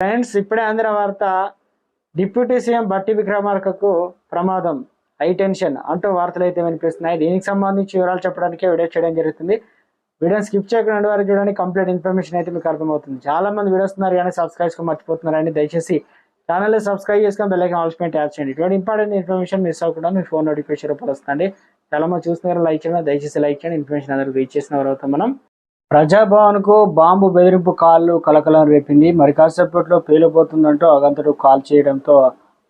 Friends, ఇప్పుడే అందిన వార్త. డిప్యూటీ సీఎం బట్టి విక్రమార్కకు ప్రమాదం, హై టెన్షన్ అంటూ వార్తలు అయితే వినిపిస్తున్నాయి. దీనికి సంబంధించి వివరాలు చెప్పడానికి వీడియో చేయడం జరుగుతుంది. వీడియోని స్కిప్ చేయకుండా వారికి చూడండి. కంప్లీట్ ఇన్ఫర్మేషన్ అయితే మీకు అర్థమవుతుంది. చాలా మంది వీడియోస్ ఉన్నారు కానీ సబ్స్క్రైబ్ మర్చిపోతున్నారని దయచేసి ఛానల్ని సబ్స్క్రైబ్ చేసుకొని బెల్ ఐకాన్ ఆల్ పైన ట్యాప్ చేయండి. ఇటువంటి ఇంపార్టెంట్ ఇన్ఫర్మేషన్ మిస్ అవ్వకుండా మీ ఫోన్ నోటిఫికేషన్ రూపాయలు వస్తుంది. చాలా మంది చూస్తున్నారు, లైక్ చేయండి. దయచేసి లైక్ చేయండి. ఇన్ఫర్మేషన్ అందరికి రీచ్ చేసిన వారు అవుతాం మనం. ప్రజాభవన్ కు బాంబు బెదిరింపు కాల్లు కలకలం రేపింది. మరి కాసేపట్లో పేలిపోతుందంటూ అగంతడు కాల్ చేయడంతో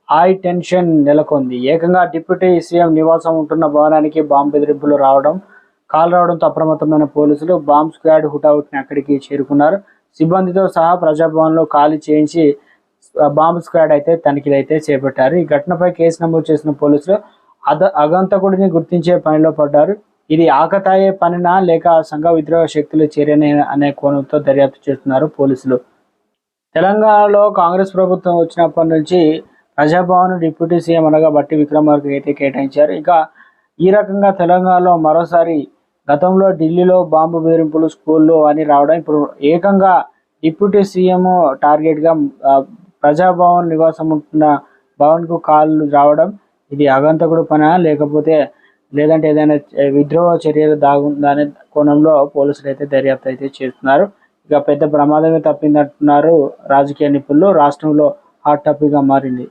హై టెన్షన్ నెలకొంది. ఏకంగా డిప్యూటీ సీఎం నివాసం ఉంటున్న భవనానికి బాంబు బెదిరింపులు రావడంతో అప్రమత్తమైన పోలీసులు బాంబ్ స్క్వాడ్ హుటాహుటిని అక్కడికి చేరుకున్నారు. సిబ్బందితో సహా ప్రజాభవన్లో ఖాళీ చేయించి బాంబ్ స్క్వాడ్ అయితే తనిఖీలు అయితే చేపట్టారు. ఈ ఘటనపై కేసు నమోదు చేసిన పోలీసులు అగంతకుడిని గుర్తించే పనిలో పడ్డారు. ఇది ఆకతాయే పనినా లేక సంఘ విద్రోహ శక్తులు చేరనే అనే కోణంతో దర్యాప్తు చేస్తున్నారు పోలీసులు. తెలంగాణలో కాంగ్రెస్ ప్రభుత్వం వచ్చినప్పటి నుంచి ప్రజాభవన్ డిప్యూటీ సీఎం అనగా బట్టి విక్రమార్క అయితే కేటాయించారు. ఇక ఈ రకంగా తెలంగాణలో మరోసారి గతంలో ఢిల్లీలో బాంబు బెదిరింపులు స్కూల్లో అని రావడం, ఇప్పుడు ఏకంగా డిప్యూటీ సీఎం టార్గెట్గా ప్రజాభవన్ నివాసం ఉంటున్న భవన్కు కాళ్ళు రావడం, ఇది ఆగంతకుడు పనా లేదంటే ఏదైనా విద్రోహ చర్యలు దాగుందనే కోణంలో పోలీసులు అయితే దర్యాప్తు అయితే చేస్తున్నారు. ఇక పెద్ద ప్రమాదమే తప్పిందంటున్నారు రాజకీయ నిపుణులు. రాష్ట్రంలో హాట్ టాపిక్గా మారింది.